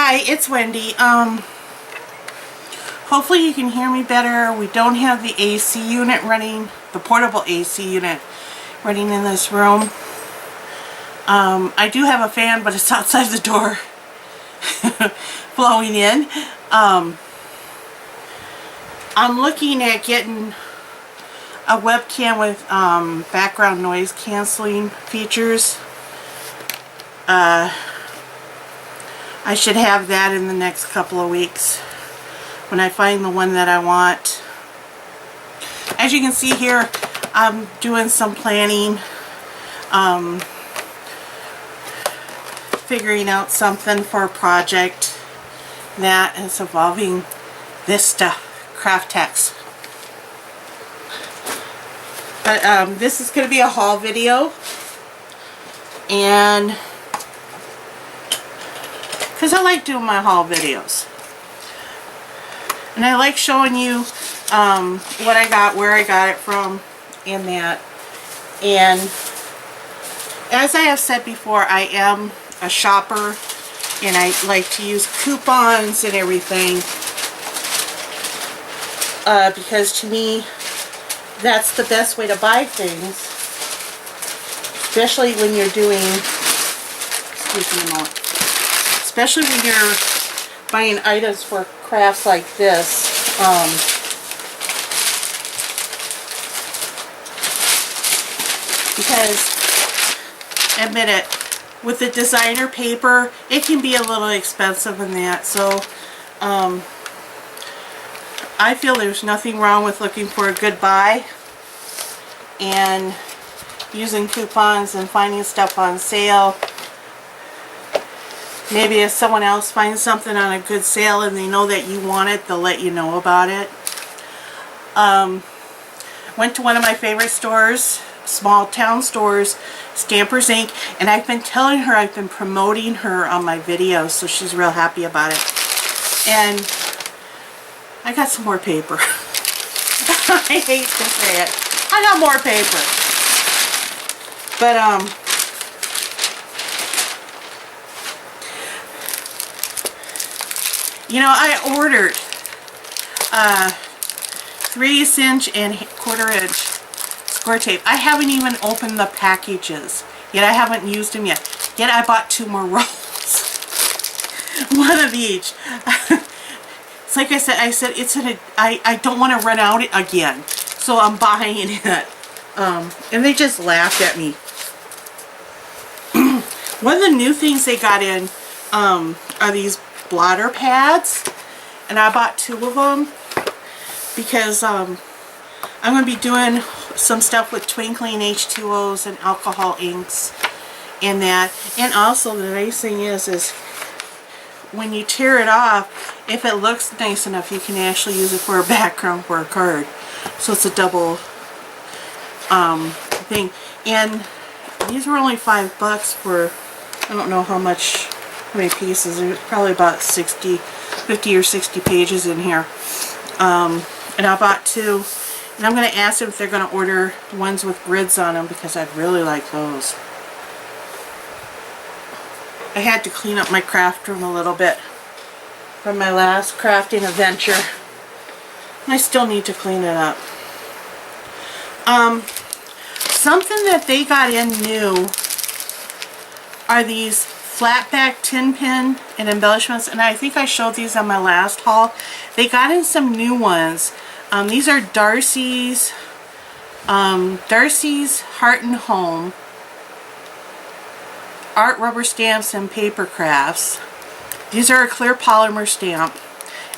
Hi, it's Wendy. Hopefully you can hear me better. We don't have the AC unit running, the portable AC unit running in this room. I do have a fan, but it's outside the door blowing in. I'm looking at getting a webcam with background noise canceling features. I should have that in the next couple of weeks when I find the one that I want. As you can see here, I'm doing some planning, figuring out something for a project that is involving this stuff, craft text. But this is going to be a haul video, and because I like doing my haul videos, and I like showing you what I got, where I got it from, and that. And as I have said before, I am a shopper, and I like to use coupons and everything, because to me that's the best way to buy things, especially when you're doing, excuse me a moment, especially when you're buying items for crafts like this. Because, admit it, with the designer paper, it can be a little expensive in that. So, I feel there's nothing wrong with looking for a good buy and using coupons and finding stuff on sale. Maybe if someone else finds something on a good sale and they know that you want it, they'll let you know about it. Went to one of my favorite stores, small town stores, Stampers Inc., and I've been telling her, I've been promoting her on my videos, so she's real happy about it. And I got some more paper. I hate to say it. I got more paper. But, you know, I ordered 3/8" and 1/4" square tape. I haven't even opened the packages yet. I haven't used them yet. Yet I bought 2 more rolls. One of each. It's like I said it's I don't want to run out again, so I'm buying it. And they just laughed at me. One of the new things they got in are these blotter pads, and I bought 2 of them because I'm going to be doing some stuff with twinkling H2Os and alcohol inks and that. And also the nice thing is when you tear it off, if it looks nice enough, you can actually use it for a background for a card. So it's a double thing. And these were only $5 for, I don't know how many pieces. There's probably about 50 or 60 pages in here. And I bought 2. And I'm going to ask them if they're going to order ones with grids on them, because I'd really like those. I had to clean up my craft room a little bit from my last crafting adventure. I still need to clean it up. Something that they got in new are these flat back tin pin and embellishments, and I think I showed these on my last haul. They got in some new ones. These are Darcy's Heart and Home art rubber stamps and paper crafts. These are a clear polymer stamp,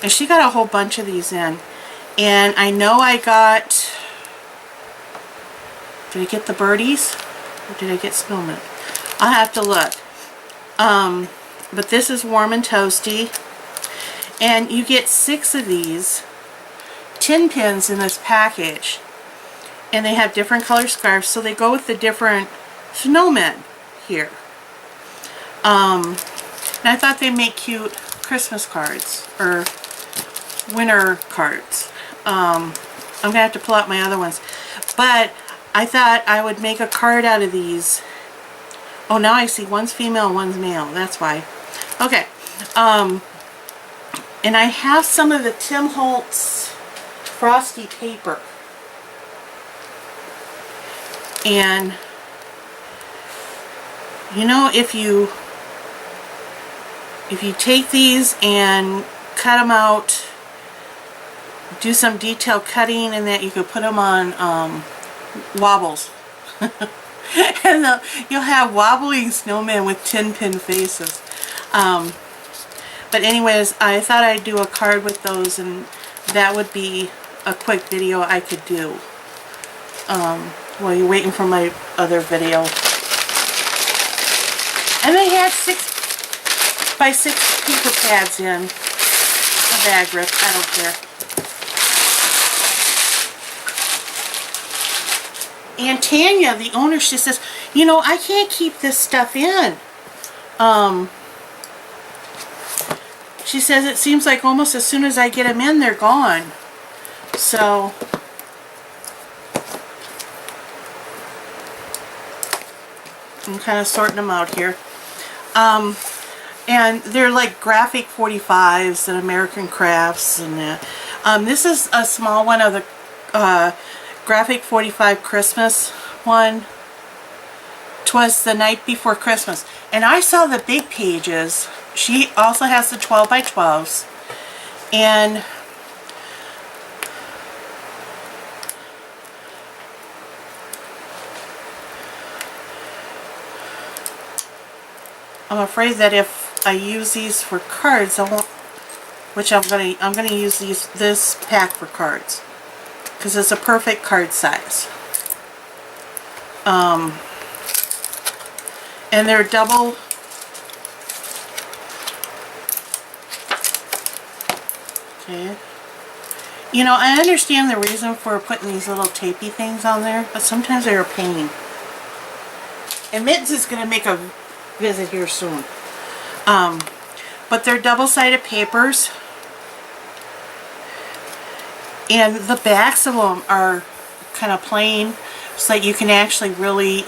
and she got a whole bunch of these in. And I know I got, did I get the birdies or did I get snowmen? I'll have to look. But this is Warm and Toasty, and you get 6 of these tin pins in this package, and they have different color scarves, so they go with the different snowmen here. And I thought they make cute Christmas cards or winter cards. I'm gonna have to pull out my other ones, but I thought I would make a card out of these. Oh, now I see one's female, one's male. That's why. Okay, And I have some of the Tim Holtz frosty paper. And you know, if you take these and cut them out, do some detailed cutting, and that you could put them on wobbles. And you'll have wobbling snowmen with tin pin faces. But anyways, I thought I'd do a card with those, and that would be a quick video I could do while you're waiting for my other video. And they had 6x6 paper pads in a bag rip. I don't care. And Tanya, the owner, she says, you know, I can't keep this stuff in. She says it seems like almost as soon as I get them in, they're gone. So I'm kind of sorting them out here. And they're like graphic 45s and American Crafts. And this is a small one of the graphic 45 Christmas one. 'Twas the Night Before Christmas. And I saw the big pages. She also has the 12 by 12s. And I'm afraid that if I use these for cards, I won't, which I'm gonna use this pack for cards because it's a perfect card size. And they're double. Okay. You know, I understand the reason for putting these little tapey things on there, but sometimes they're a pain. And Mittens is going to make a visit here soon. But they're double-sided papers. And the backs of them are kind of plain, so that you can actually really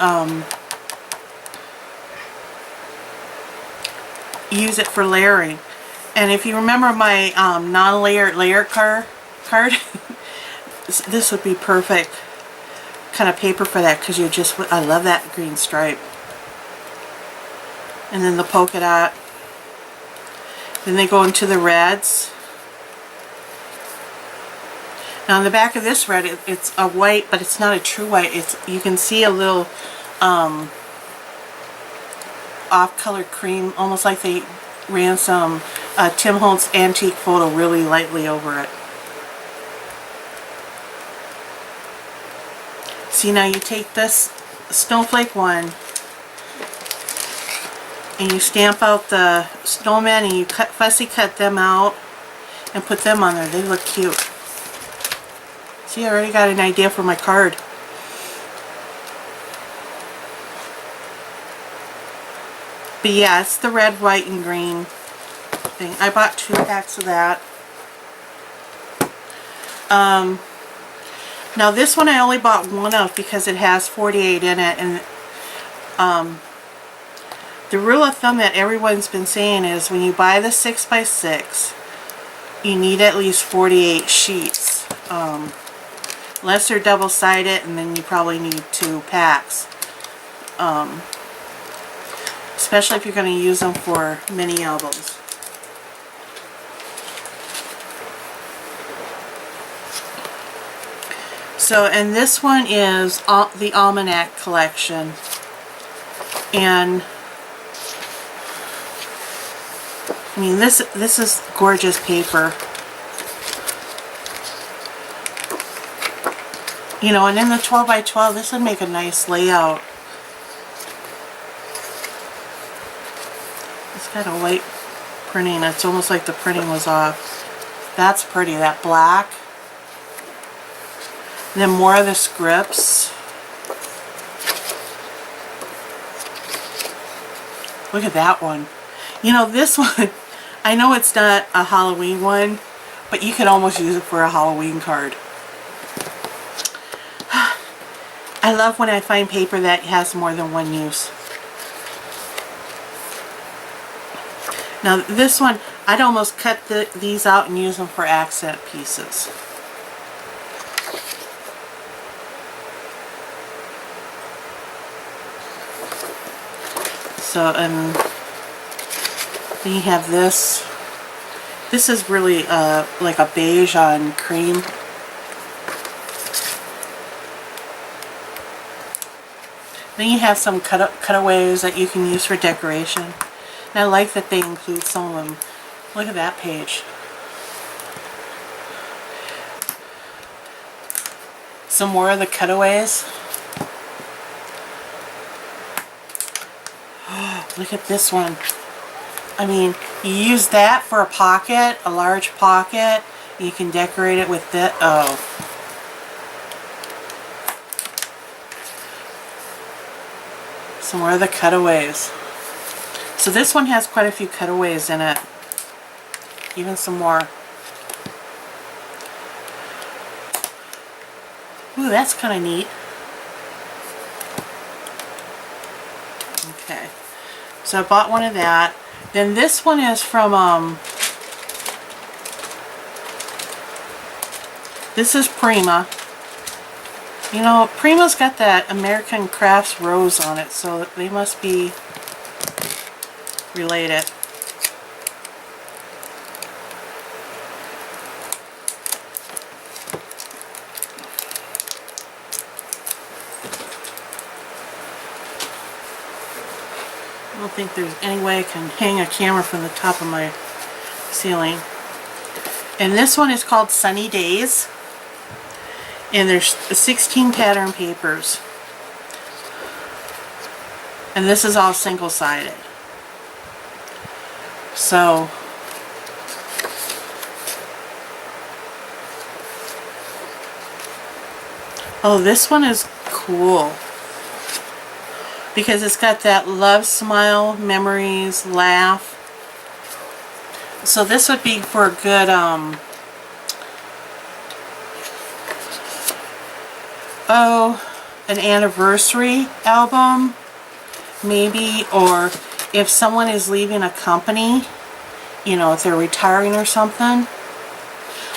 use it for layering. And if you remember my non-layered layer card, this would be perfect kind of paper for that, because I love that green stripe. And then the polka dot. Then they go into the reds. Now on the back of this red, it's a white, but it's not a true white. You can see a little off-colored cream, almost like they ran some Tim Holtz antique photo really lightly over it. See, now you take this snowflake one and you stamp out the snowmen and you fussy cut them out and put them on there. They look cute. See, I already got an idea for my card. But yeah, it's the red, white, and green thing. I bought 2 packs of that. Now this one I only bought 1 of because it has 48 in it, and the rule of thumb that everyone's been saying is when you buy the 6x6, you need at least 48 sheets. Unless they're double-sided, and then you probably need 2 packs. Especially if you're going to use them for mini albums. So, and this one is the Almanac collection. And I mean, this is gorgeous paper. You know, and in the 12 by 12, this would make a nice layout. It's got a white printing. It's almost like the printing was off. That's pretty, that black. And then more of the scripts. Look at that one. You know, this one, I know it's not a Halloween one, but you could almost use it for a Halloween card. I love when I find paper that has more than one use. Now this one, I'd almost cut these out and use them for accent pieces. So, and then you have this. This is really like a beige on cream. Then you have some cutaways that you can use for decoration. And I like that they include some of them. Look at that page. Some more of the cutaways. Look at this one. I mean, you use that for a pocket, a large pocket. You can decorate it with that. Oh. Some more of the cutaways. So this one has quite a few cutaways in it. Even some more. Ooh, that's kind of neat. Okay. So I bought one of that. Then this one is from, this is Prima. You know, Prima's got that American Crafts rose on it, so they must be related. I don't think there's any way I can hang a camera from the top of my ceiling. And this one is called Sunny Days. And there's 16 pattern papers. And this is all single-sided. So, oh, this one is cool. Because it's got that love, smile, memories, laugh. So this would be for a good, an anniversary album, maybe, or if someone is leaving a company, you know, if they're retiring or something.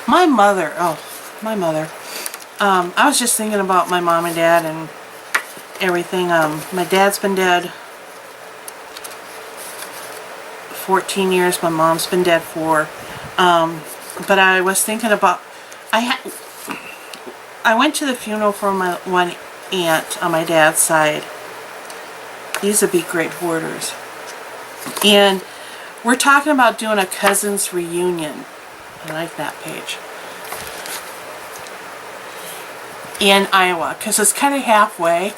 My mother, I was just thinking about my mom and dad and everything. My dad's been dead 14 years, my mom's been dead 4. But I was thinking about, I went to the funeral for my one aunt on my dad's side. These would be great borders. And we're talking about doing a cousin's reunion. I like that page. In Iowa, because it's kind of halfway.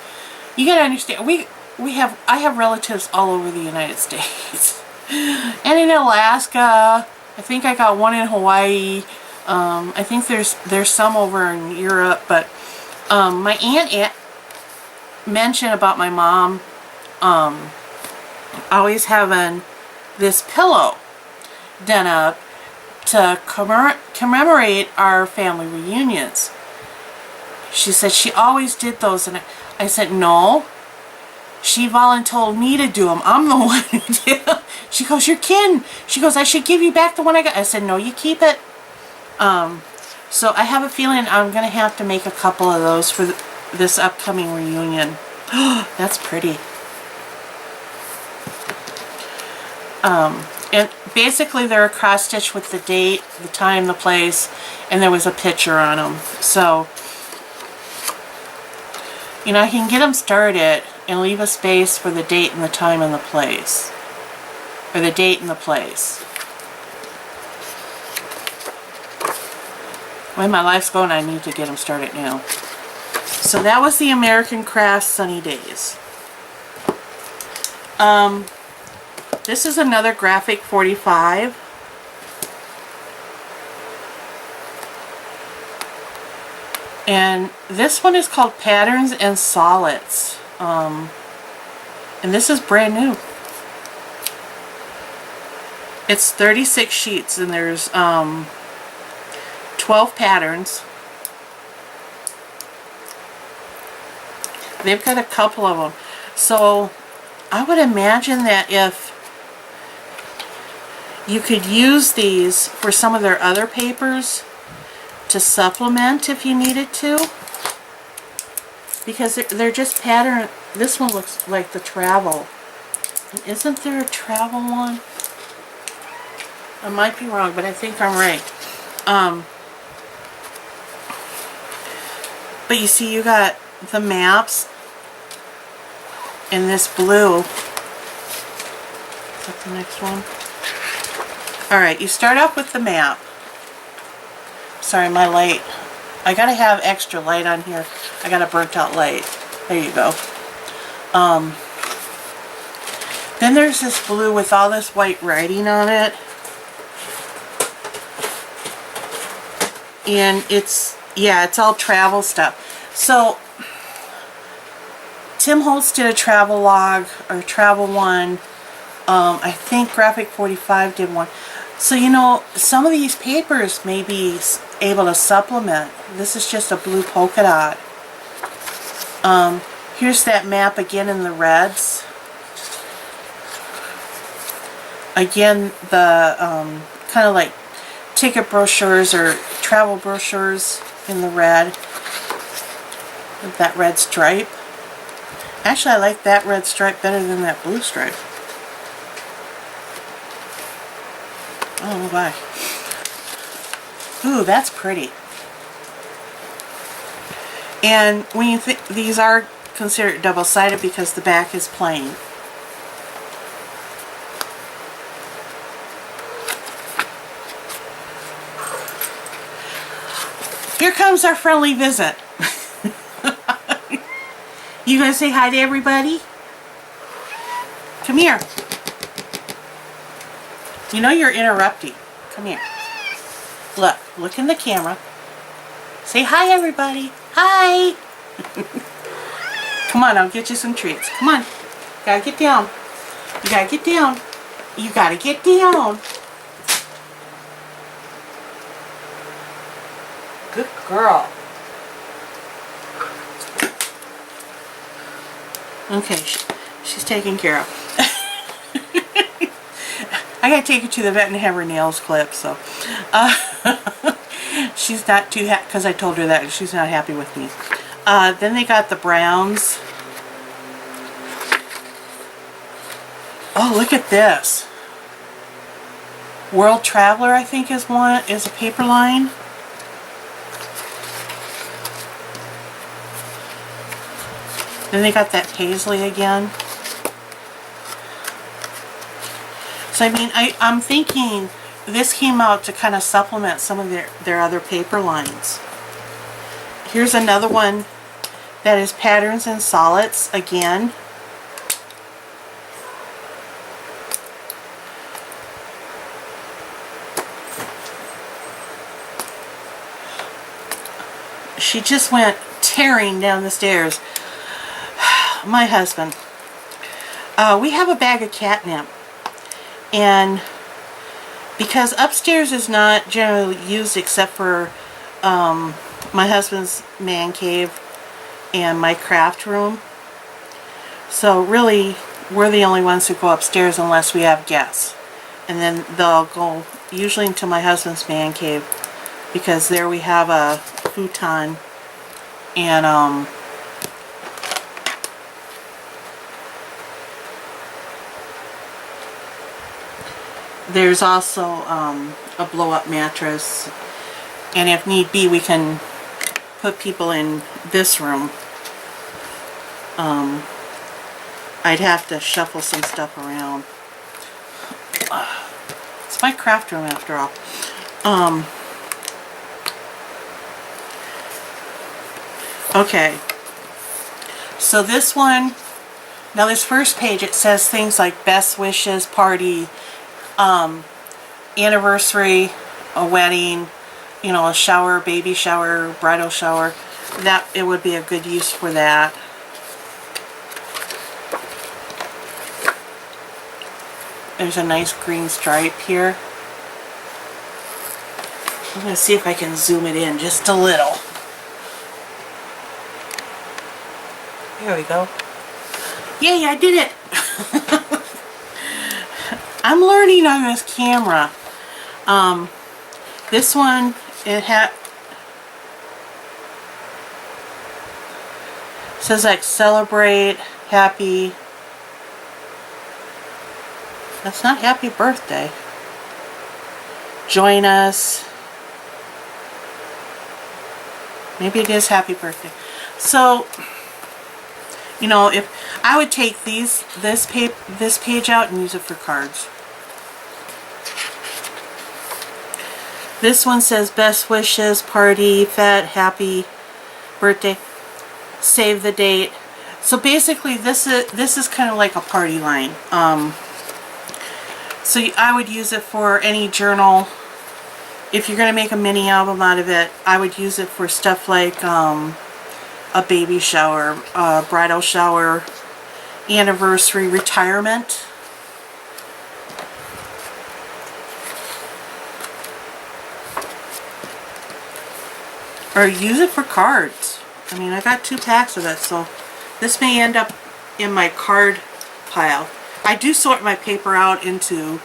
You gotta understand, I have relatives all over the United States. And in Alaska, I think I got one in Hawaii. I think there's some over in Europe, but my aunt mentioned about my mom always having this pillow done up to commemorate our family reunions. She said she always did those, and I said no. She volunteered me to do them. I'm the one who did them. She goes, "You're kidding." She goes, "I should give you back the one I got." I said, "No, you keep it." So I have a feeling I'm going to have to make a couple of those for this upcoming reunion. That's pretty. And basically they're a cross stitch with the date, the time, the place, and there was a picture on them. So, you know, I can get them started and leave a space for the date and the time and the place. Or the date and the place. The way my life's going, I need to get them started now. So that was the American Crafts Sunny Days. This is another graphic 45. And this one is called Patterns and Solids. And this is brand new. It's 36 sheets and there's 12 patterns. They've got a couple of them. So I would imagine that if You could use these for some of their other papers to supplement if you needed to, because they're just pattern. This one looks like the travel. Isn't there a travel one? I might be wrong, but I think I'm right. But you see, you got the maps in this blue. Is that the next one? Alright, you start off with the map. Sorry, my light. I gotta have extra light on here. I got a burnt out light. There you go. Then there's this blue with all this white writing on it. And it's all travel stuff. So, Tim Holtz did a travel log, or travel one. I think Graphic 45 did one. So, you know, some of these papers may be able to supplement. This is just a blue polka dot. Here's that map again in the reds. Again, the kind of like ticket brochures or travel brochures in the red. With that red stripe. Actually, I like that red stripe better than that blue stripe. Oh, why? Ooh, that's pretty. And when you think these are considered double-sided because the back is plain. Here comes our friendly visit. You gonna say hi to everybody? Come here. You know you're interrupting. Come here. Look in the camera. Say hi, everybody. Hi. Come on, I'll get you some treats. Come on. Gotta get down. You gotta get down. You gotta get down. Good girl. Okay, she's taken care of. I gotta take her to the vet and have her nails clipped, so. She's not too happy, because I told her that she's not happy with me. Then they got the browns. Oh, look at this. World Traveler, I think, is a paper line. Then they got that paisley again. So I mean, I'm thinking this came out to kind of supplement some of their other paper lines. Here's another one that is patterns and solids again. She just went tearing down the stairs. My husband. We have a bag of catnip. And because upstairs is not generally used except for my husband's man cave and my craft room. So really, we're the only ones who go upstairs unless we have guests. And then they'll go usually into my husband's man cave because there we have a futon and there's also a blow-up mattress, and if need be, we can put people in this room. I'd have to shuffle some stuff around. It's my craft room after all. Okay, so this one, now this first page, it says things like best wishes, party, anniversary, a wedding, you know, a shower, baby shower, bridal shower. That it would be a good use for that. There's a nice green stripe here. I'm going to see if I can zoom it in just a little. There we go. Yay, I did it! I'm learning on this camera. This one, it says like celebrate, happy. That's not happy birthday. Join us. Maybe it is happy birthday. So, you know, if I would take this page out and use it for cards. This one says best wishes, party, fat, happy birthday, save the date. So basically this is kind of like a party line. So I would use it for any journal. If you're going to make a mini album out of it, I would use it for stuff like a baby shower, a bridal shower, anniversary, retirement. Or use it for cards. I mean, I got 2 packs of it, so this may end up in my card pile. I do sort my paper out into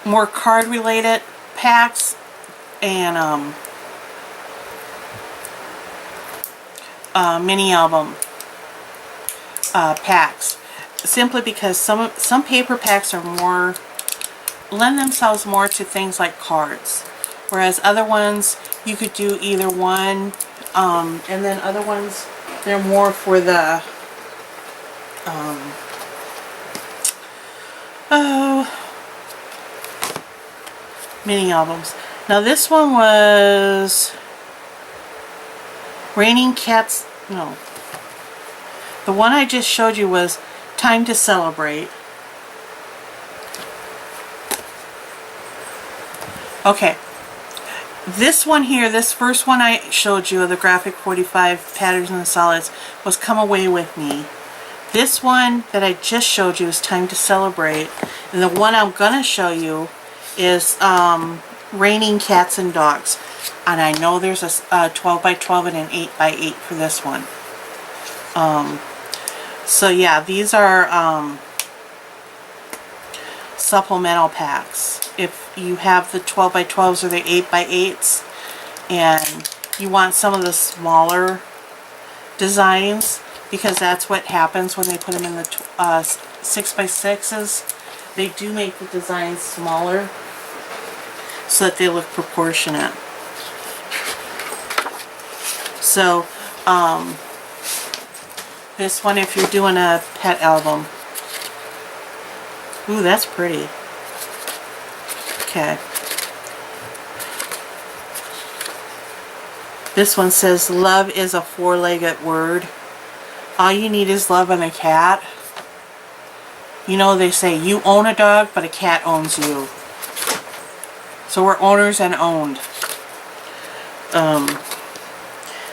more card related packs and mini album packs, simply because some paper packs are more, lend themselves more to things like cards, whereas other ones you could do either one, and then other ones they're more for the mini albums. Now this one was Raining Cats. No, the one I just showed you was Time to Celebrate. Okay, this one here, this first one I showed you of the Graphic 45 Patterns and Solids was Come Away With Me. This one that I just showed you is Time to Celebrate, and the one I'm going to show you is Raining Cats and Dogs. And I know there's a 12 by 12 and an 8 by 8 for this one. So yeah, these are supplemental packs. If you have the 12 by 12s or the 8 by 8s and you want some of the smaller designs, because that's what happens when they put them in the 6 by 6s, they do make the designs smaller so that they look proportionate. So this one, if you're doing a pet album. Ooh, that's pretty. Okay. This one says, love is a 4-legged word. All you need is love and a cat. You know, they say you own a dog, but a cat owns you. So we're owners and owned.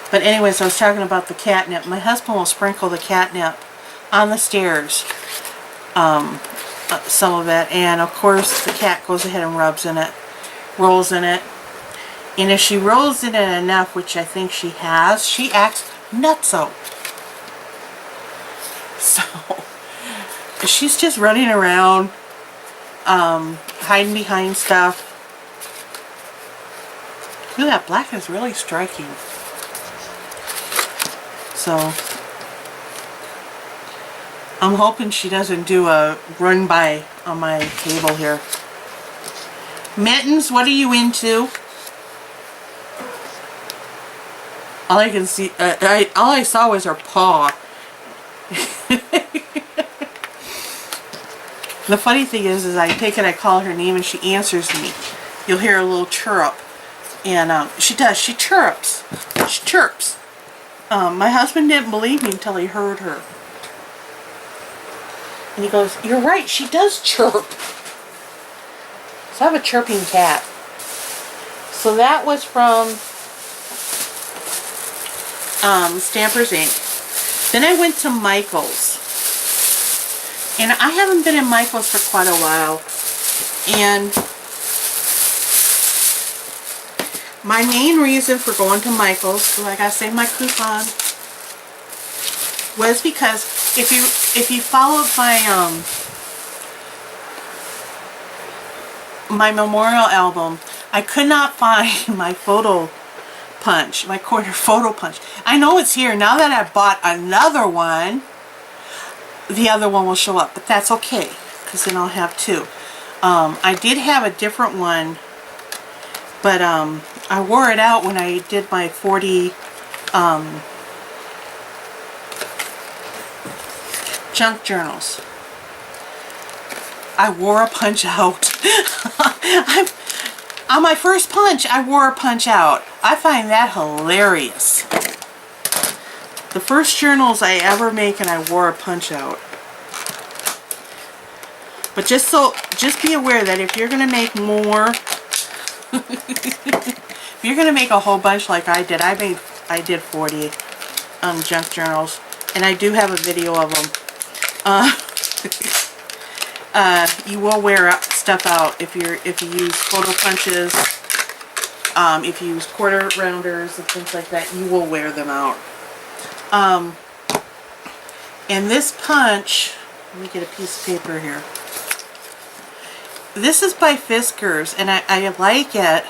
But anyways, I was talking about the catnip. My husband will sprinkle the catnip on the stairs, some of it, and of course the cat goes ahead and rubs in it, rolls in it, and if she rolls in it enough, which I think she has, she acts nutso. So she's just running around, hiding behind stuff. Ooh, that black is really striking. So I'm hoping she doesn't do a run by on my table here. Mittens, what are you into? All I can see, all I saw was her paw. The funny thing is I take it, I call her name, and she answers me. You'll hear a little chirrup, and she does. She chirrups. She chirps. My husband didn't believe me until he heard her. And he goes, "You're right, she does chirp." So I have a chirping cat. So that was from Stampers Inc. Then I went to Michael's. And I haven't been in Michael's for quite a while. And My main reason for going to Michael's, so I gotta save my coupon, was because if you followed my memorial album, I could not find my photo punch, my quarter photo punch. I know it's here. Now that I've bought another one, the other one will show up, but that's okay, because then I'll have two. I did have a different one, but I wore it out when I did my 40 junk journals. I wore a punch out. On my first punch, I wore a punch out. I find that hilarious. The first journals I ever make and I wore a punch out. But just be aware that if you're going to make more, if you're going to make a whole bunch like I did, I did 40 junk journals, and I do have a video of them. You will wear stuff out if you use photo punches, if you use quarter rounders and things like that. You will wear them out. And this punch, let me get a piece of paper here. This is by Fiskars, and I like it.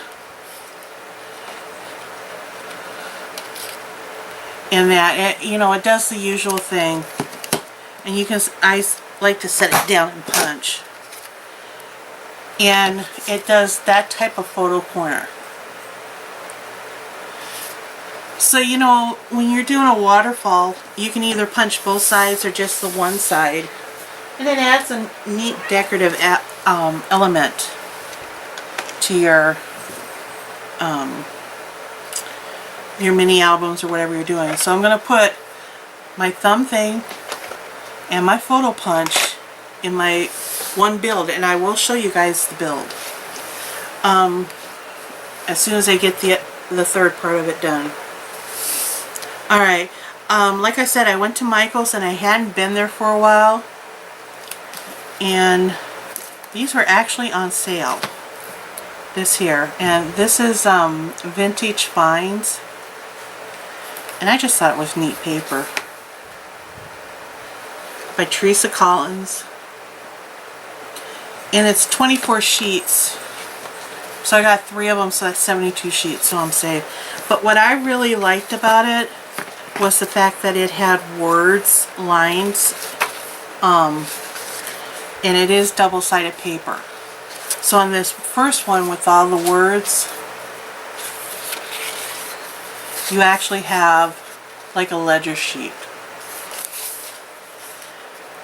And that it does the usual thing, and I like to set it down and punch, and it does that type of photo corner. So when you're doing a waterfall, you can either punch both sides or just the one side, and it adds a neat decorative element to your mini albums or whatever you're doing. So I'm going to put my thumb thing and my photo punch in my one build, and I will show you guys the build as soon as I get the third part of it done. Alright, like I said, I went to Michael's and I hadn't been there for a while, and these were actually on sale. This here, and this is Vintage Finds, and I just thought it was neat paper. By Teresa Collins, and it's 24 sheets, so I got 3 of them, so that's 72 sheets, so I'm safe. But what I really liked about it was the fact that it had words, lines, and it is double-sided paper. So on this first one with all the words, you actually have like a ledger sheet.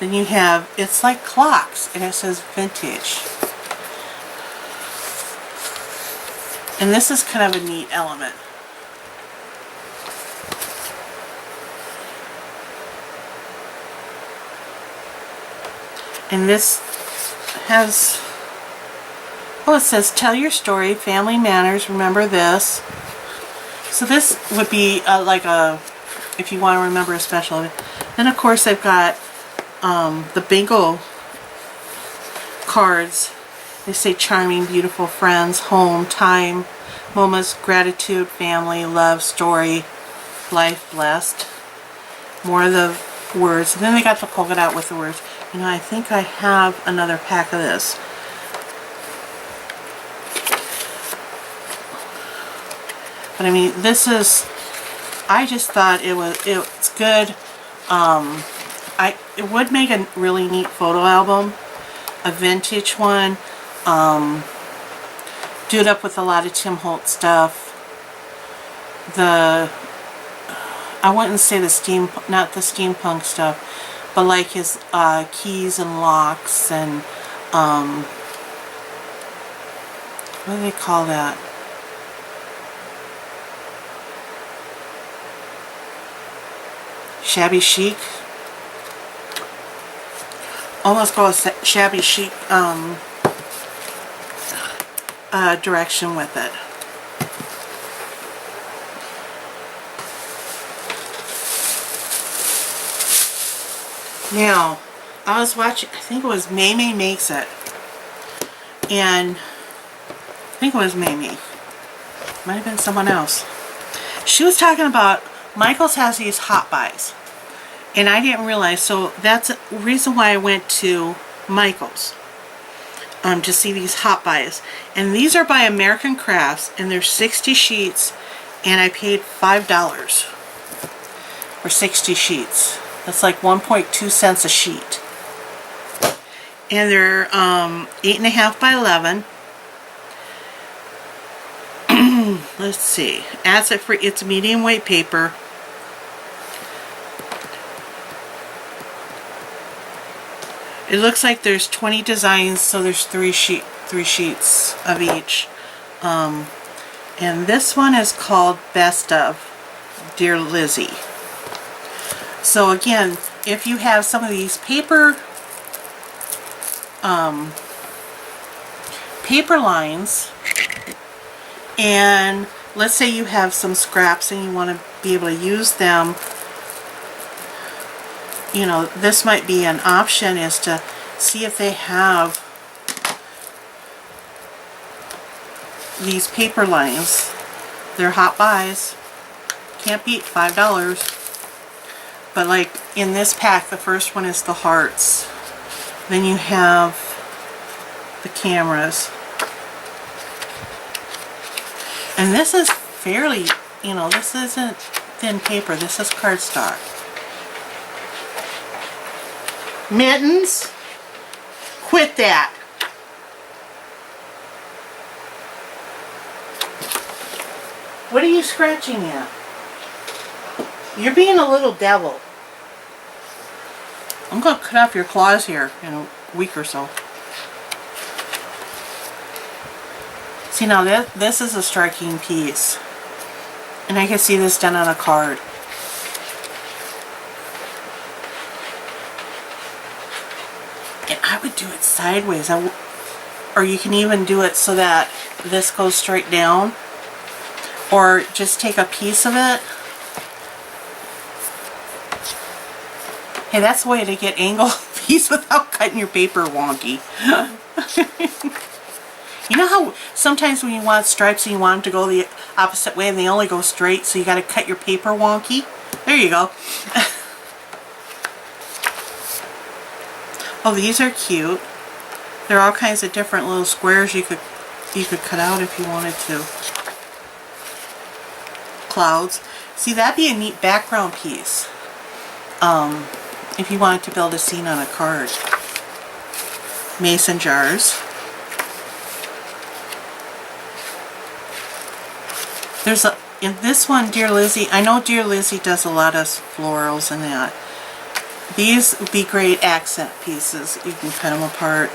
Then you have, it's like clocks, and it says vintage. And this is kind of a neat element. And this has, it says tell your story, family manners, remember this. So this would be like if you want to remember a special event. Then of course they've got the bingo cards. They say charming, beautiful, friends, home, time, moments, gratitude, family, love, story, life, blessed. More of the words. And then they got the polka dot with the words. I think I have another pack of this. But I mean, this is, I just thought it's good. It would make a really neat photo album, a vintage one. Do it up with a lot of Tim Holt stuff. I wouldn't say not the steampunk stuff, but like his keys and locks and what do they call that? Shabby chic. Almost go with shabby chic direction with it. Now, I was watching, I think it was Mamie Makes It, and I think it was Mamie. Might have been someone else. She was talking about Michael's has these hot buys. And I didn't realize, so that's the reason why I went to Michael's. To see these hot buys. And these are by American Crafts, and there's 60 sheets, and I paid $5 for 60 sheets. That's like 1.2 cents a sheet. And they're 8.5 by 11. Let's see. Acid free. It's medium weight paper. It looks like there's 20 designs, so there's three sheets of each. And this one is called Best of Dear Lizzie. So again, if you have some of these paper lines, and let's say you have some scraps and you want to be able to use them, you know, this might be an option, is to see if they have these paper lines. They're hot buys. Can't beat $5. But like in this pack, the first one is the hearts. Then you have the cameras. And this is fairly, you know, this isn't thin paper. This is cardstock. Mittens, quit that. What are you scratching at? You're being a little devil. I'm going to cut off your claws here in a week or so. See, now this is a striking piece. And I can see this done on a card. And I would do it sideways. Or you can even do it so that this goes straight down. Or just take a piece of it. Hey, that's the way to get angle piece without cutting your paper wonky. You know how sometimes when you want stripes and you want them to go the opposite way and they only go straight, so you got to cut your paper wonky? There you go. Oh, these are cute. There are all kinds of different little squares you could cut out if you wanted to. Clouds. See, that'd be a neat background piece. If you wanted to build a scene on a card. Mason jars. There's in this one, Dear Lizzie, I know Dear Lizzie does a lot of florals and that. These would be great accent pieces. You can cut them apart.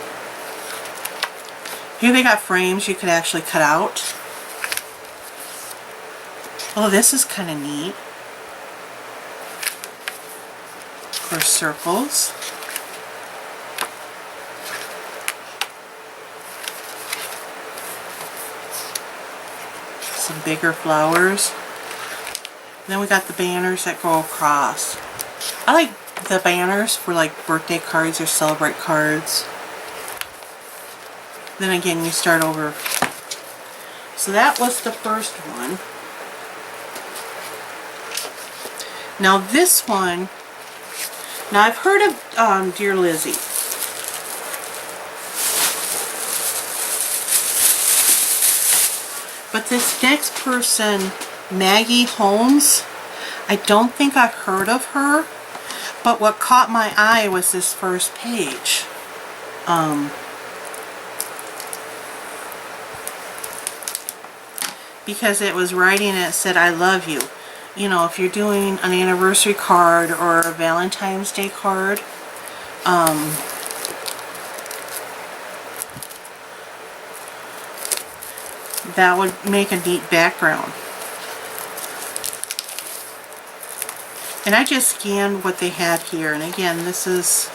Here they got frames you could actually cut out. Oh, this is kind of neat. Of course, circles. Some bigger flowers. And then we got the banners that go across. I like the banners for like birthday cards or celebrate cards. Then again, you start over. So that was the first one. Now this one, now I've heard of Dear Lizzie. But this next person, Maggie Holmes, I don't think I've heard of her. But what caught my eye was this first page. Because it was writing and it said, I love you. You know, if you're doing an anniversary card or a Valentine's Day card, that would make a neat background. And I just scanned what they had here. And again, this is...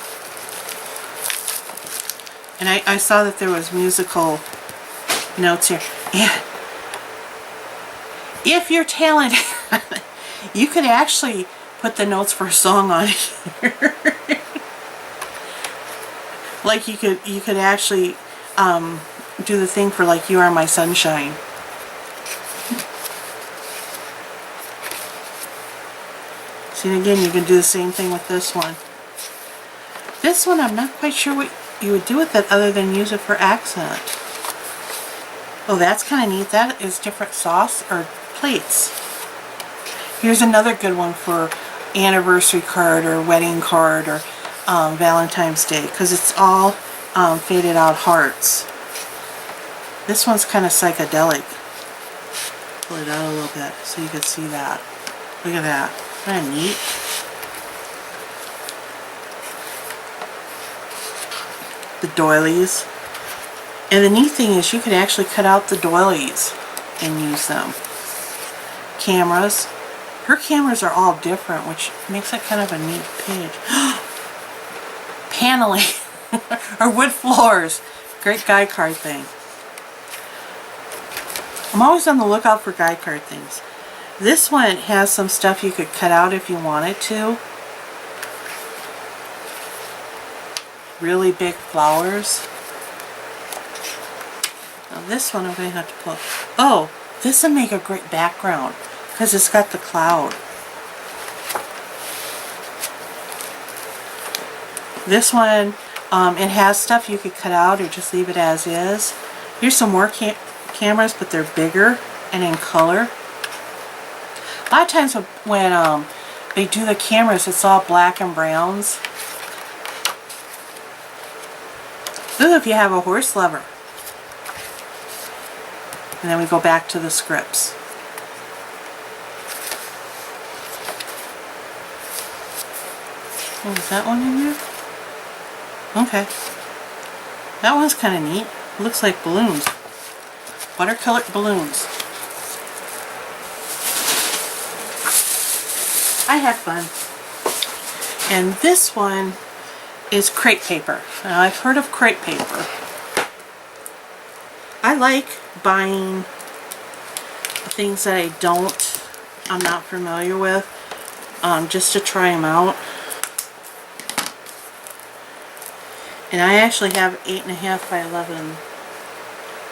And I saw that there was musical notes here. Yeah. If you're talented, you could actually put the notes for a song on here. Like you could actually do the thing for like You Are My Sunshine. See, and again, you can do the same thing with this one. This one, I'm not quite sure what you would do with it other than use it for accent. Oh, that's kind of neat. That is different sauce or plates. Here's another good one for anniversary card or wedding card or Valentine's Day, because it's all faded out hearts. This one's kind of psychedelic. Pull it out a little bit so you can see that. Look at that. Kind of neat. The doilies. And the neat thing is you can actually cut out the doilies and use them. Cameras. Her cameras are all different, which makes it kind of a neat page. Paneling. Or wood floors. Great guide card thing. I'm always on the lookout for guide card things. This one has some stuff you could cut out if you wanted to. Really big flowers. Now this one I'm going to have to pull. Oh, this would make a great background because it's got the cloud. This one, it has stuff you could cut out or just leave it as is. Here's some more cameras, but they're bigger and in color. A lot of times when they do the cameras, it's all black and browns. Ooh, if you have a horse lover. And then we go back to the scripts. Oh, is that one in there? Okay. That one's kind of neat. It looks like balloons. Watercolor balloons. I had fun. And this one is crepe paper. Now, I've heard of crepe paper. I like buying things that I'm not familiar with, just to try them out. And I actually have 8.5 by 11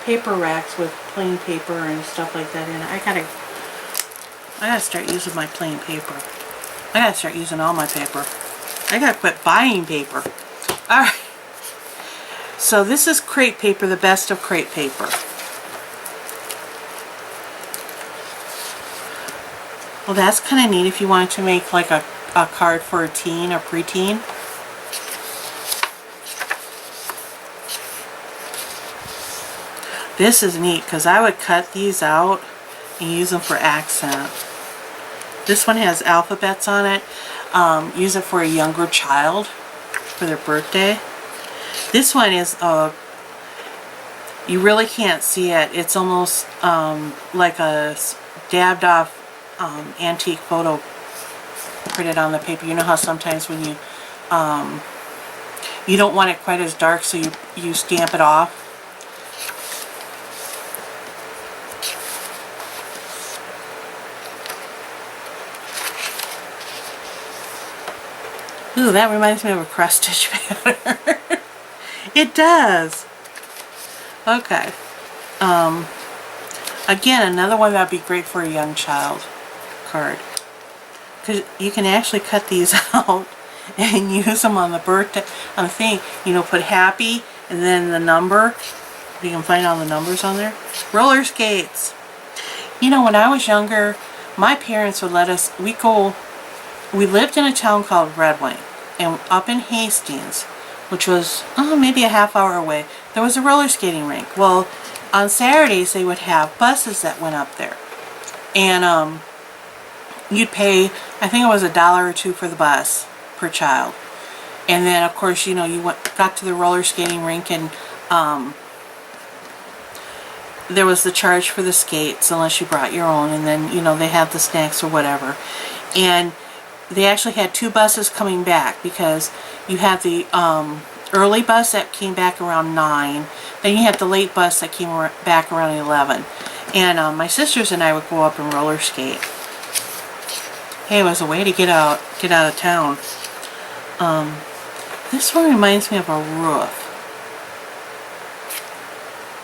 paper racks with plain paper and stuff like that in it. I gotta start using my plain paper. I gotta start using all my paper. I gotta quit buying paper. Alright. So this is crepe paper, the best of crepe paper. Well, that's kind of neat if you wanted to make like a card for a teen or preteen. This is neat because I would cut these out and use them for accent. This one has alphabets on it. Use it for a younger child for their birthday. This one is, you really can't see it. It's almost like a dabbed off antique photo printed on the paper. You know how sometimes when you don't want it quite as dark, so you stamp it off. Ooh, that reminds me of a cross stitch pattern. It does. Okay. Again, another one that would be great for a young child card. Because you can actually cut these out and use them on the birthday, on the thing. You know, put happy and then the number. You can find all the numbers on there. Roller skates. You know, when I was younger, my parents would let us, we lived in a town called Red Wing, and up in Hastings, which was maybe a half hour away, there was a roller skating rink. Well, on Saturdays they would have buses that went up there, and you'd pay, I think it was $1 or $2 for the bus per child, and then of course, you know, you got to the roller skating rink, and there was the charge for the skates unless you brought your own, and then, you know, they had the snacks or whatever. And they actually had 2 buses coming back, because you had the early bus that came back around 9, then you had the late bus that came back around 11. And my sisters and I would go up and roller skate. Hey, it was a way to get out of town. This one reminds me of a roof.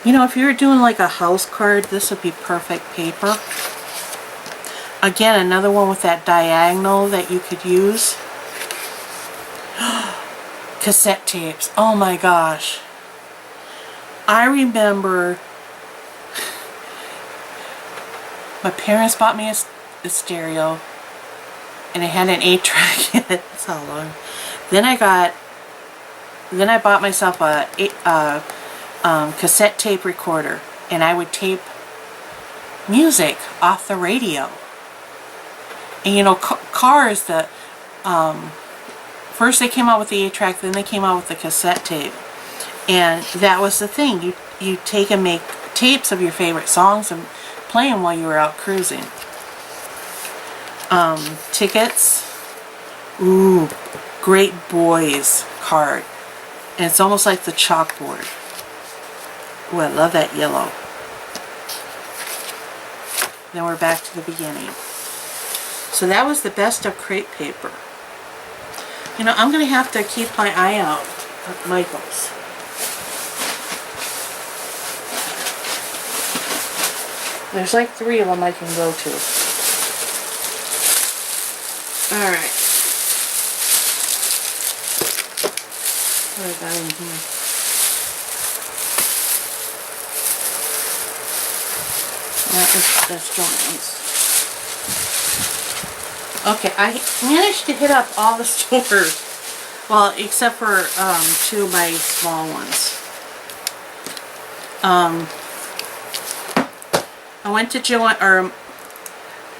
You know, if you were doing like a house card, this would be perfect paper. Again, another one with that diagonal that you could use. Cassette tapes. Oh my gosh. I remember my parents bought me a stereo, and it had an 8-track in it. That's how long. Then I bought myself a cassette tape recorder, and I would tape music off the radio. And you know, cars, first they came out with the 8-track, then they came out with the cassette tape. And that was the thing. You take and make tapes of your favorite songs and play them while you were out cruising. Tickets. Ooh, Great Boys card. And it's almost like the chalkboard. Ooh, I love that yellow. Then we're back to the beginning. So that was the best of crepe paper. You know, I'm going to have to keep my eye out at Michael's. There's like 3 of them I can go to. Alright. What have I got in here? That's JoAnn's. Okay, I managed to hit up all the stores. Well, except for 2 of my small ones. I went to JoAnn, or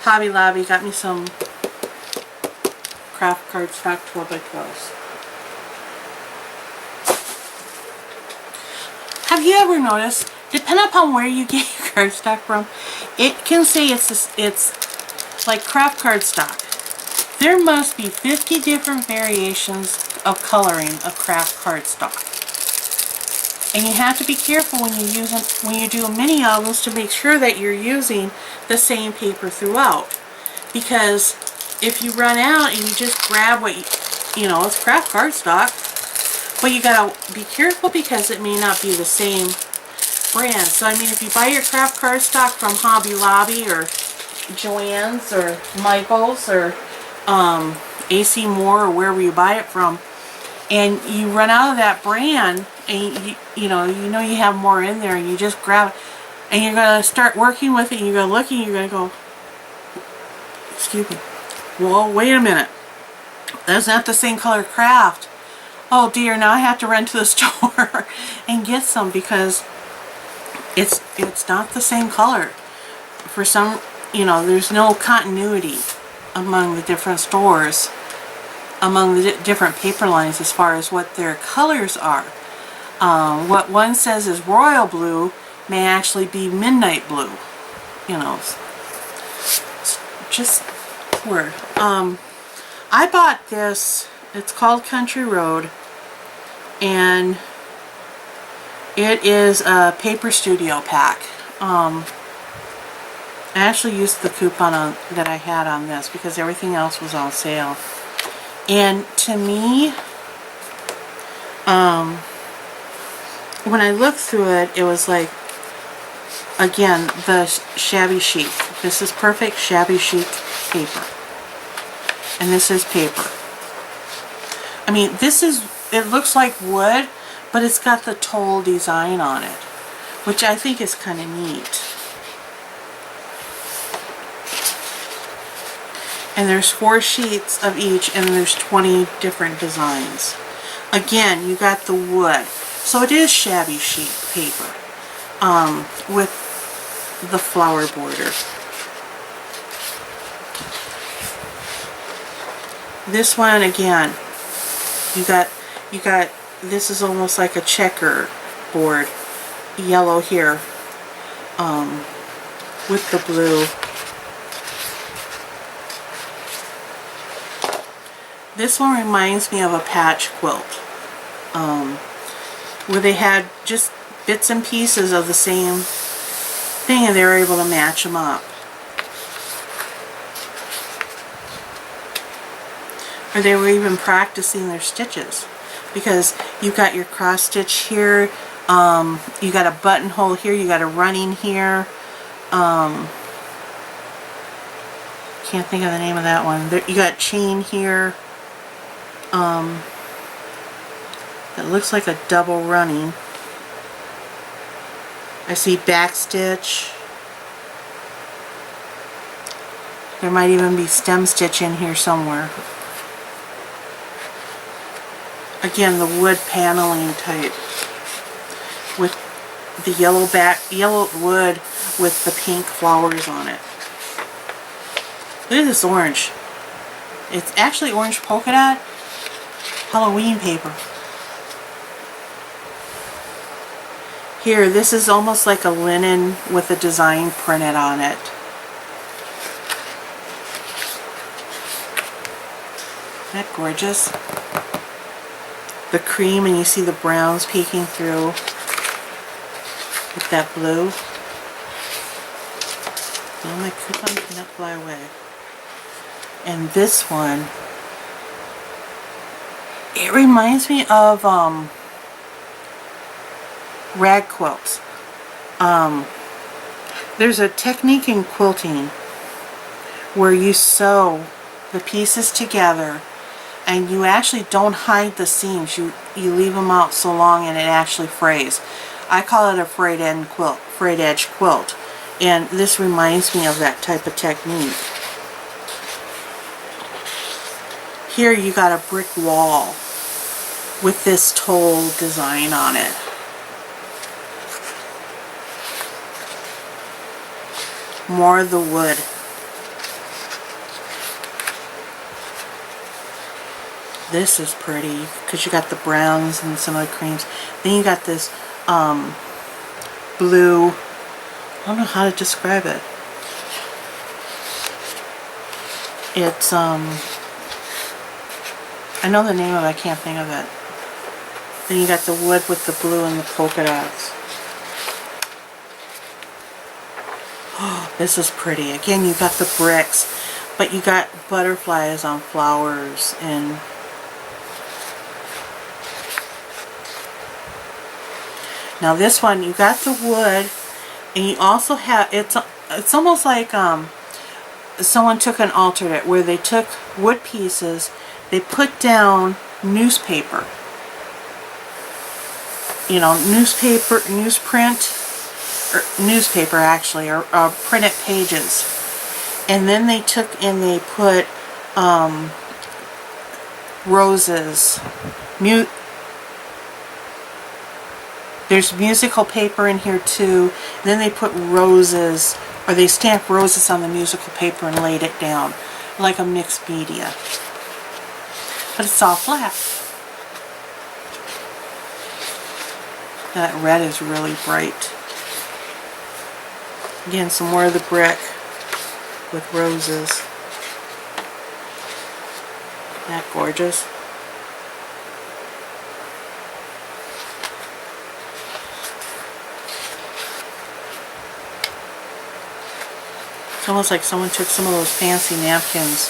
Hobby Lobby, got me some craft cardstock 12x12s. Have you ever noticed, depending upon where you get your cardstock from, it can say it's like craft cardstock. There must be 50 different variations of coloring of craft cardstock. And you have to be careful when you do mini albums to make sure that you're using the same paper throughout. Because if you run out and you just grab what you know, it's craft cardstock, but you gotta be careful because it may not be the same brand. So I mean, if you buy your craft cardstock from Hobby Lobby or JoAnn's or Michael's or AC Moore or wherever you buy it from, and you run out of that brand, and you know you have more in there, and you just grab it, and you're gonna start working with it, and you're gonna look, and you're gonna go, excuse me, whoa, wait a minute, that's not the same color craft. Oh dear, now I have to run to the store and get some because it's not the same color. For some, you know, there's no continuity among the different stores, among the different paper lines as far as what their colors are. What one says is royal blue may actually be midnight blue. You know, it's just weird. I bought this, it's called Country Road, and it is a paper studio pack. I actually used the coupon that I had on this because everything else was on sale. And to me, when I looked through it, it was like, again, the shabby chic. This is perfect shabby chic paper. And this is paper. I mean, it looks like wood, but it's got the toll design on it, which I think is kind of neat. And there's 4 sheets of each, and there's 20 different designs. Again, you got the wood. So it is shabby chic paper with the flower border. This one, again, you got this is almost like a checker board, yellow here, with the blue. This one reminds me of a patch quilt, where they had just bits and pieces of the same thing and they were able to match them up. Or they were even practicing their stitches, because you've got your cross stitch here, you got a buttonhole here, you got a running here, Can't think of the name of that one. There, you got chain here. It looks like a double running. I see back stitch. There might even be stem stitch in here somewhere. Again, the wood paneling type with the yellow wood with the pink flowers on it. Look at this orange. It's actually orange polka dot Halloween paper. Here, this is almost like a linen with a design printed on it. Isn't that gorgeous? The cream, and you see the browns peeking through with that blue. Oh, my coupon cannot fly away. And this one, it reminds me of rag quilts. There's a technique in quilting where you sew the pieces together and you actually don't hide the seams. You leave them out so long and it actually frays. I call it a frayed edge quilt, and this reminds me of that type of technique. Here you got a brick wall with this toll design on it. More of the wood. This is pretty because you got the browns and some of the creams. Then you got this blue. I don't know how to describe it. It's I know the name of it, I can't think of it. Then you got the wood with the blue and the polka dots. Oh, this is pretty. Again, you got the bricks, but you got butterflies on flowers and now this one, you got the wood, and you also have, it's almost like someone took an alternate where they took wood pieces, they put down newspaper, you know, newspaper actually, or printed pages, and then they took and they put roses, there's musical paper in here too. And then they put roses, or they stamped roses on the musical paper and laid it down like a mixed media. But it's all flat. That red is really bright. Again, some more of the brick with roses. Isn't that gorgeous? It's almost like someone took some of those fancy napkins,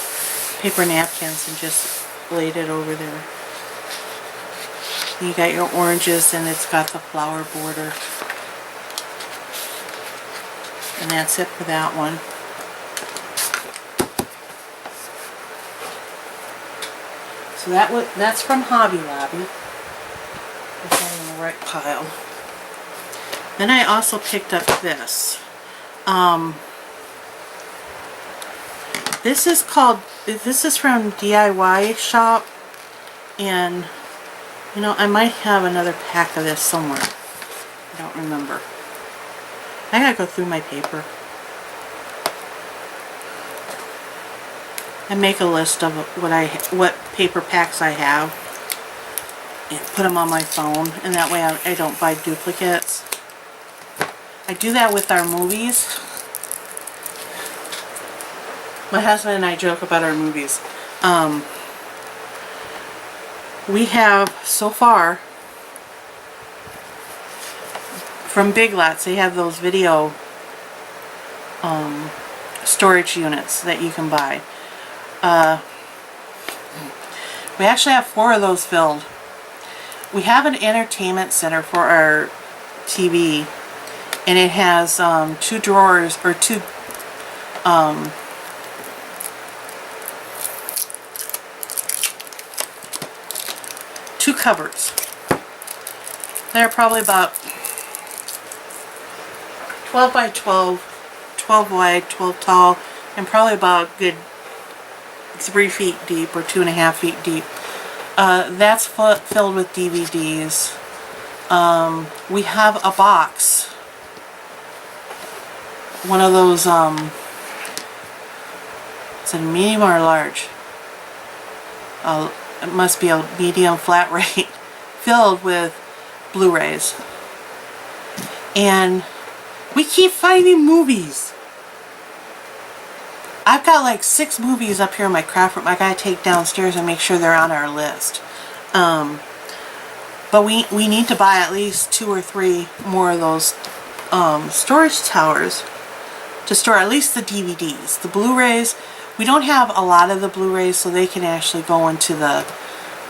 paper napkins, and just laid it over there. You got your oranges, and it's got the flower border. And that's it for that one. So that's from Hobby Lobby. Put that in the right pile. Then I also picked up this. This is from DIY Shop, and you know, I might have another pack of this somewhere. I don't remember. I gotta go through my paper and make a list of what paper packs I have and put them on my phone, and that way I don't buy duplicates. I do that with our movies. My husband and I joke about our movies. We have, so far, from Big Lots, they have those video storage units that you can buy. We actually have 4 of those filled. We have an entertainment center for our TV, and it has 2 drawers, or 2 cupboards. They're probably about 12 by 12, 12 wide, 12 tall, and probably about a good 3 feet deep or 2.5 feet deep. That's filled with DVDs. We have a box. One of those, is it a medium or a large? It must be a medium flat rate filled with Blu-rays. And we keep finding movies. I've got like 6 movies up here in my craft room I gotta take downstairs and make sure they're on our list. But we need to buy at least 2 or 3 more of those storage towers to store at least the DVDs. The Blu-rays, we don't have a lot of the Blu-rays, so they can actually go into the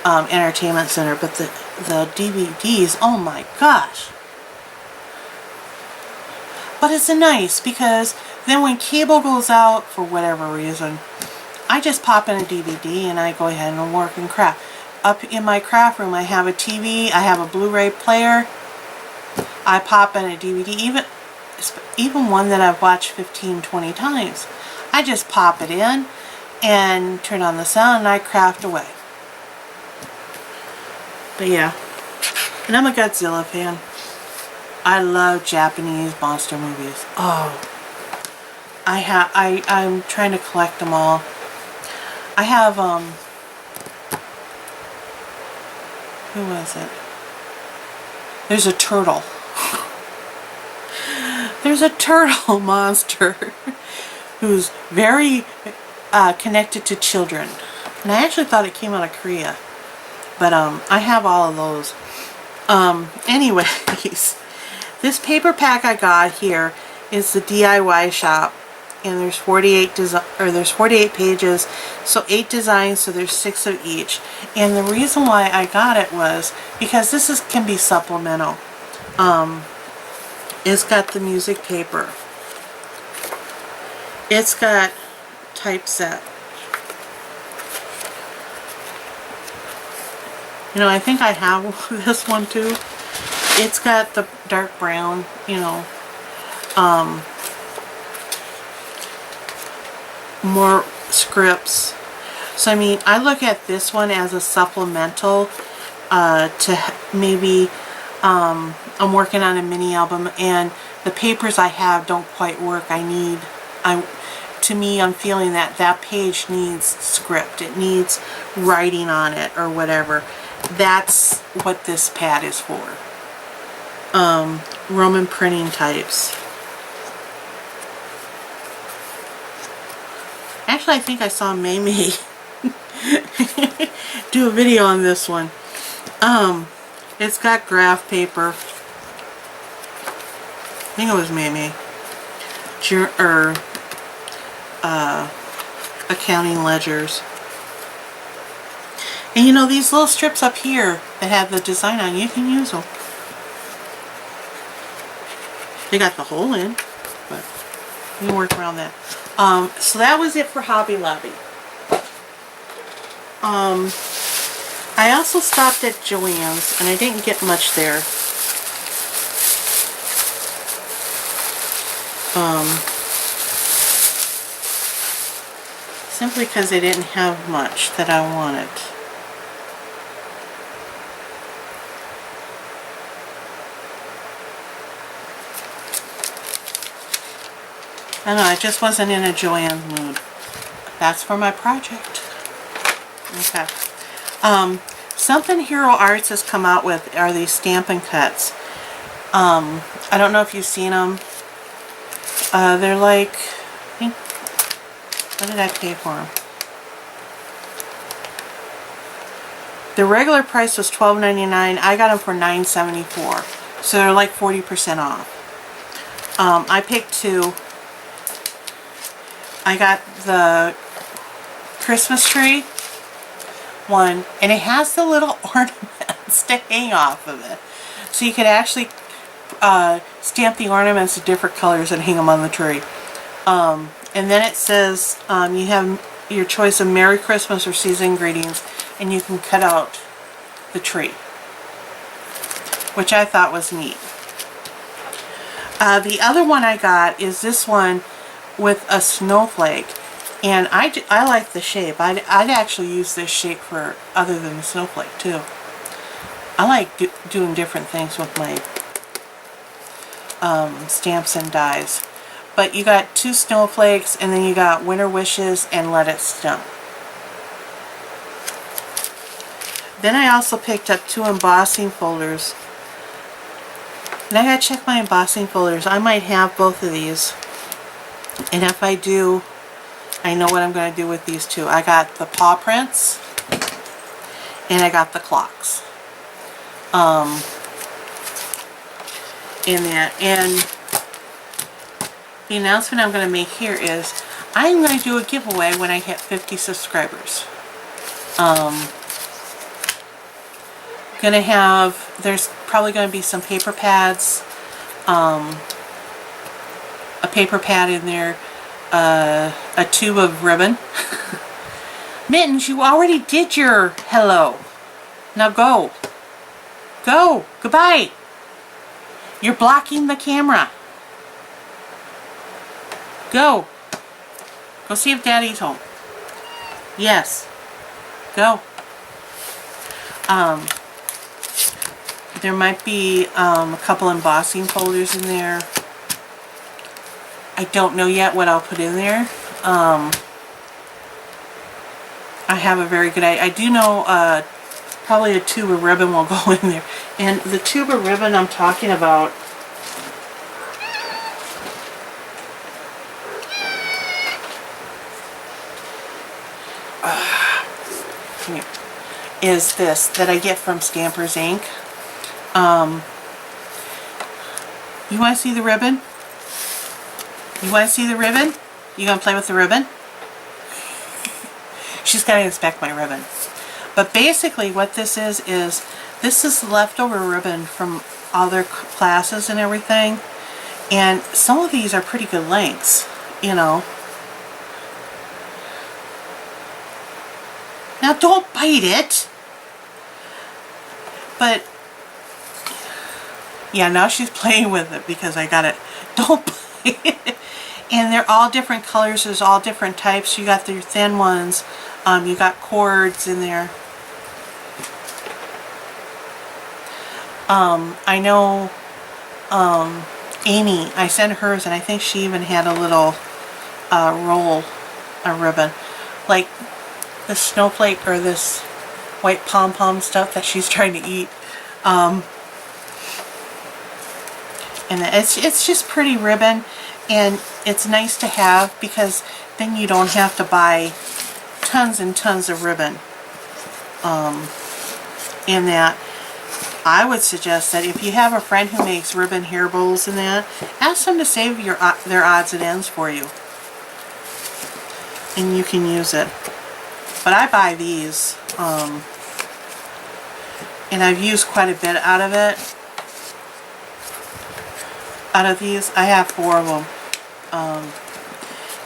entertainment center, but the DVDs, oh my gosh. But it's nice because then when cable goes out for whatever reason, I just pop in a DVD and I go ahead and work and craft. Up in my craft room I have a TV, I have a Blu-ray player, I pop in a DVD, even one that I've watched 15, 20 times. I just pop it in and turn on the sound and I craft away. But yeah, and I'm a Godzilla fan. I love Japanese monster movies. Oh, I'm trying to collect them all. I have who was it? There's a turtle. There's a turtle monster who's very connected to children. And I actually thought it came out of Korea. But I have all of those. Anyways, this paper pack I got here is the DIY shop. And there's 48 pages, so 8 designs, so there's 6 of each. And the reason why I got it was because this can be supplemental. It's got the music paper. It's got typeset. You know, I think I have this one too. It's got the dark brown, you know, more scripts. So I mean, I look at this one as a supplemental to maybe I'm working on a mini album and the papers I have don't quite work. To me, I'm feeling that page needs script. It needs writing on it or whatever. That's what this pad is for. Roman printing types. Actually, I think I saw Mamie do a video on this one. It's got graph paper. I think it was Mamie. Accounting ledgers. And you know, these little strips up here that have the design on, you can use them. They got the hole in, but you can work around that. So that was it for Hobby Lobby. I also stopped at JoAnn's, and I didn't get much there. Simply because they didn't have much that I wanted. I don't know, I just wasn't in a JoAnn mood. That's for my project. Okay. Something Hero Arts has come out with are these Stampin' Cuts. I don't know if you've seen them. They're like, I think, what did I pay for them? The regular price was $12.99. I got them for $9.74. So they're like 40% off. I picked 2. I got the Christmas tree one, and it has the little ornaments to hang off of it. So you could actually stamp the ornaments of different colors and hang them on the tree. And then it says you have your choice of Merry Christmas or Season's Greetings, and you can cut out the tree, which I thought was neat. The other one I got is this one with a snowflake, and I like the shape. I'd actually use this shape for other than the snowflake too. I like doing different things with my stamps and dies. But you got 2 snowflakes, and then you got winter wishes and let it snow. Then I also picked up 2 embossing folders. And I gotta check my embossing folders. I might have both of these. And if I do, I know what I'm going to do with these 2. I got the paw prints, and I got the clocks. In that. And the announcement I'm going to make here is I'm going to do a giveaway when I hit 50 subscribers. Gonna have, there's probably going to be some paper pads, a paper pad in there, a tube of ribbon. Mittens, you already did your hello. Now go. Go. Goodbye. You're blocking the camera. Go. Go see if Daddy's home. Yes. Go. There might be a couple embossing folders in there. I don't know yet what I'll put in there. I have a very good idea. I do know probably a tube of ribbon will go in there. And the tube of ribbon I'm talking about is this that I get from Stampers Inc. You want to see the ribbon? You want to see the ribbon? You gonna play with the ribbon? She's gonna inspect my ribbon. But basically what this is this is leftover ribbon from other classes and everything. And some of these are pretty good lengths, you know. Now don't bite it! But, yeah, now she's playing with it because I got it. Don't bite it! And they're all different colors. There's all different types. You got your thin ones. You got cords in there. I know Amy, I sent hers, and I think she even had a little roll of ribbon. Like this snowflake or this white pom-pom stuff that she's trying to eat. And it's just pretty ribbon, and it's nice to have because then you don't have to buy tons and tons of ribbon. In that, I would suggest that if you have a friend who makes ribbon hair bows and that, ask them to save their odds and ends for you. And you can use it. But I buy these, and I've used quite a bit out of it. Out of these, I have 4 of them.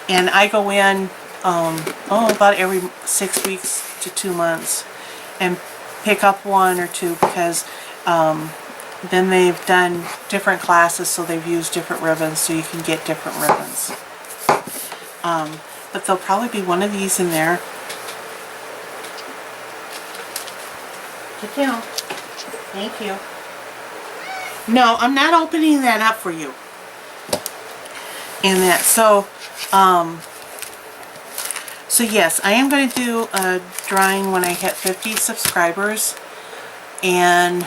And I go in about every 6 weeks to 2 months and pick up 1 or 2 because then they've done different classes, so they've used different ribbons, so you can get different ribbons. But there'll probably be one of these in there. Get down. Thank you. No, I'm not opening that up for you. And that, so yes, I am going to do a drawing when I hit 50 subscribers, and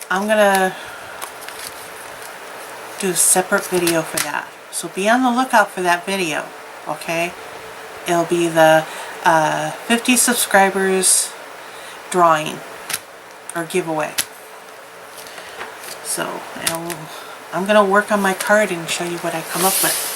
I'm going to do a separate video for that. So be on the lookout for that video, okay? It'll be the 50 subscribers drawing or giveaway. So I'm going to work on my card and show you what I come up with.